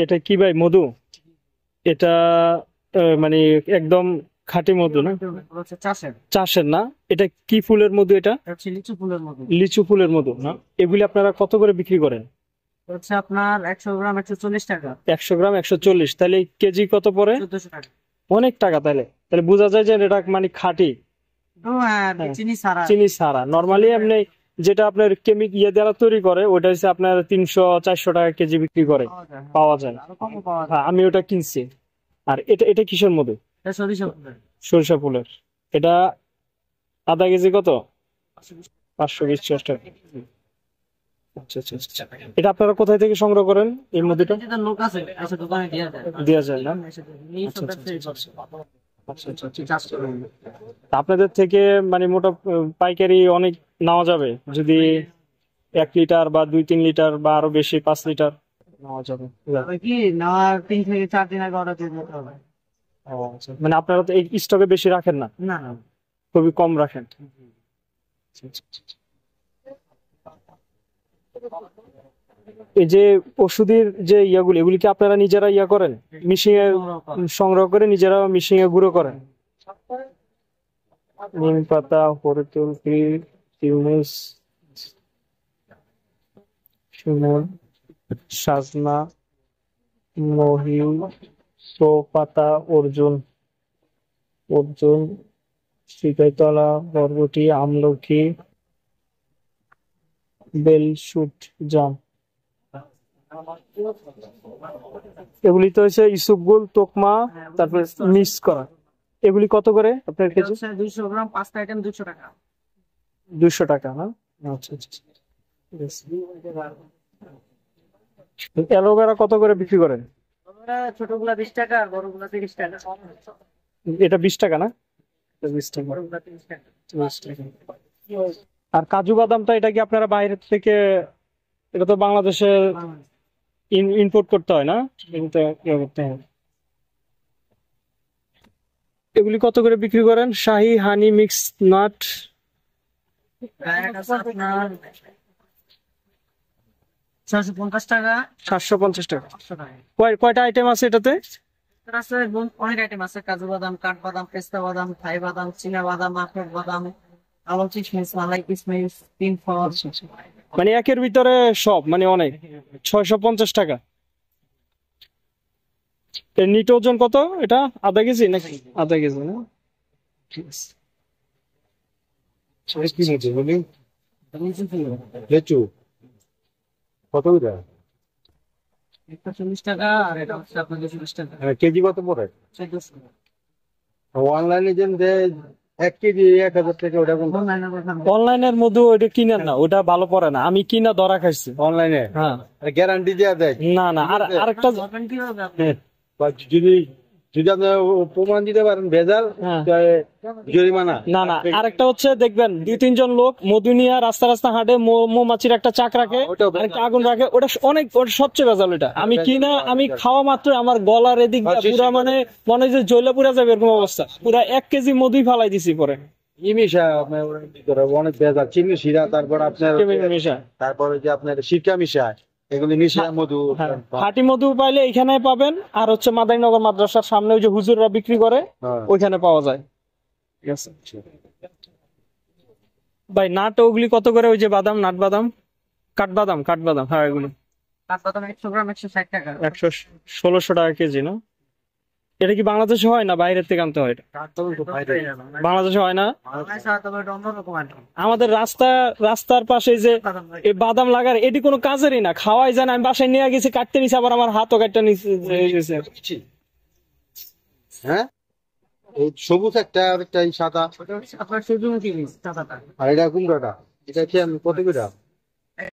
এটা কি ভাই, মধু? এটা মানে একদম খাঁটি মধু না? চাষের। চাষের না? এটা কি ফুলের মধু এটা? হচ্ছে লিচু ফুলের মধু। লিচু ফুলের মধু না? এগুলি আপনারা কত করে বিক্রি করেন? হচ্ছে আপনার 100 গ্রাম 140 টাকা। 100 গ্রাম 140, তাহলে কেজি কত পড়ে? 1400 টাকা। অনেক টাকা। তাহলে তাহলে বোঝা যায় যে এটা মানে খাঁটি। ও হ্যাঁ, হ্যাঁ, চিনি ছাড়া। চিনি ছাড়া। নর্মালি এমনি যেটা আপনার দ্বারা তৈরি করে ওটা হচ্ছে আপনার 300-400 টাকা কেজি বিক্রি করে, পাওয়া যায়, হ্যাঁ। পাওয়া যায়। আরো কমও পাওয়া যায়। হ্যাঁ, আমি ওটা কিনছি। আর এটা এটা কিসের মধু? এটা সরিষা ফুলের। সরিষা ফুলের। এটা আধা কেজি কত? 520-60 টাকা। আচ্ছা আচ্ছা আচ্ছা। এটা আপনারা কোথায় থেকে সংগ্রহ করেন এই মধুটা? যেটা লোক আছে এসে দোকানে দিয়ে যায়। দেওয়া যায় না? এসে নিয়ে আচ্ছা সব আচ্ছা ব্যবসায়ী আচ্ছা আচ্ছা। আচ্ছা আচ্ছা আচ্ছা। চাষ করে। তা আপনাদের থেকে মানে মোটা পাইকারি অনেক নেওয়া যাবে যদি 1 লিটার বা 2-3 লিটার বা আরো বেশি, 5 লিটার নেওয়া যাবে? তবে কি নেওয়ার 3 থেকে 4 দিন আগে অর্ডার দিয়ে দিতে হবে। ও আচ্ছা, মানে আপনারা তো এই স্টকে বেশি রাখেন না, না না। খুবই কম রাখেন। আচ্ছা, আচ্ছা, আচ্ছা। এই যে ওষুধের যে ইয়াগুলি, এগুলি কি আপনারা নিজেরা ইয়া করেন, মিশিয়ে সংগ্রহ করে নিজেরা মিশিয়ে গুঁড়ো করেন? নিম পাতা, হরতুলসি, তিউমিস, শিমুল, সাজনা, মহিউ, শো পাতা, অর্জুন, অর্জুন, শিকাইতলা, বরবটি, আমলকি, বেলশুট, জাম। এগুলি তো হচ্ছে ইসুপগুল, তোকমা, তারপরে মিক্স করা। এগুলি কত করে আপনার এটা কেজি? হচ্ছে 200 গ্রাম 5টা আইটেম 200 টাকা। 200 টাকা না? আচ্ছা আচ্ছা আচ্ছা। ঠিক আছে। অ্যালোভেরা কত করে বিক্রি করেন? আমরা ছোটগুলা 20 টাকা আর বড়গুলা 30 টাকা। এটা 20 টাকা না? এটা 20 টাকা। বড়গুলা 30 টাকা। 20 টাকা। আর কাজু বাদামটা এটা কি আপনারা বাইরে থেকে, এটা তো বাংলাদেশে ইম্পোর্ট করতে হয় না? কিন্তু ইয়ে করতে হয়। এগুলি কত করে বিক্রি করেন? শাহি, হানি, মিক্স নাট? গায়ের কাছে আপনার 650 টাকা। 750 টাকা। 500 টাকা। কয়টা আইটেম আছে এটাতে? এর আছে অনেক আইটেম আছে, কাজু বাদাম, কাঠবাদাম, পেস্তা বাদাম, থাই বাদাম, চীনা বাদাম, আখরোট বাদাম, কালো কিশমিশ, মালাই কিশমিশ, তিন ফল। মানে একের ভিতরে সব, মানে অনেক। 650 টাকা। এর নিট ওজন কত এটা? আধা কেজি নাকি? আধা কেজি না? ঠিক আছে। কি মধ্যে বলি লেচু কত করে? একটা 40 টাকা আর এটা হচ্ছে আপনার 220 টাকা। কেজি কত পড়ে? 1400। অনলাইনে যেন দেয় 1 কেজি 1000 টাকা, ওটা কোন অনলাইনের মধ্যে ওইটা কিনেন না, ওটা ভালো পড়ে না। আমি কিনা ধরা খাইছি অনলাইনে? হ্যাঁ। গ্যারান্টি দেওয়া দেয়? না না, আর আরেকটা। কি হবে হ্যাঁ, বা যদি যদি আপনার প্রমাণ দিতে পারেন ভেজাল, হ্যাঁ। তাহলে জরিমানা। না না, আরেকটা হচ্ছে দেখবেন 2-3 জন লোক মধু নিয়ে রাস্তা রাস্তা হাঁটে, মৌমাছির একটা চাক রাখে, ওটাও ভেজাল। আরেকটা আগুন রাখে, ওটা ওটা সবচেয়ে ভেজাল। ওটা আমি কিনা, আমি খাওয়া মাত্র আমার গলার এদিক দিয়ে পুরা মানে মনে হয় যে জ্বলে পুরা যাবে এরকম অবস্থা। পুরা 1 কেজি মধুই ফালাই দিছি পরে। ই মিশা আপনার ওরা কি করে, অনেক ভেজাল, চিনি শিরা, তারপর আপনার মিশা। তারপরে যে আপনার সিরকা মিশায়, এগুলি মিশা মধু। হ্যাঁ, খাঁটি মধু পাইলে এইখানে পাবেন। আর হচ্ছে মাদারীনগর মাদ্রাসার সামনে ওই যে হুজুররা বিক্রি করে, হ্যাঁ। ওইখানে পাওয়া যায়। ঠিক আছে ভাই। নাট ওগুলি কত করে? ওই যে বাদাম, নাট বাদাম, কাঠবাদাম, কাঠবাদাম, হ্যাঁ এগুলি কাঠবাদাম 100 গ্রাম 160 টাকা। 100-1,600 টাকা কেজি না? এটা কি বাংলাদেশে হয় না বাইরের থেকে আনতে হয়? এটা বাংলাদেশে হয় না। অন্যরকম আইটেম। আমাদের রাস্তার পাশে যে এই বাদাম লাগার, এটি কোনো কাজেরই না, খাওয়াই যায় না। আমি বাসায় নিয়ে গেছি, কাটতে নিছি, আবার আমার হাতও কাটতে নিছে। হ্যাঁ, এই সবুজ একটা আর একটা এই সাদা। ওটা হচ্ছে আপনার সূর্যমুখী বীজ, চাচাটা। আর এটা কুমড়াটা, এটা কি আমি কত করে?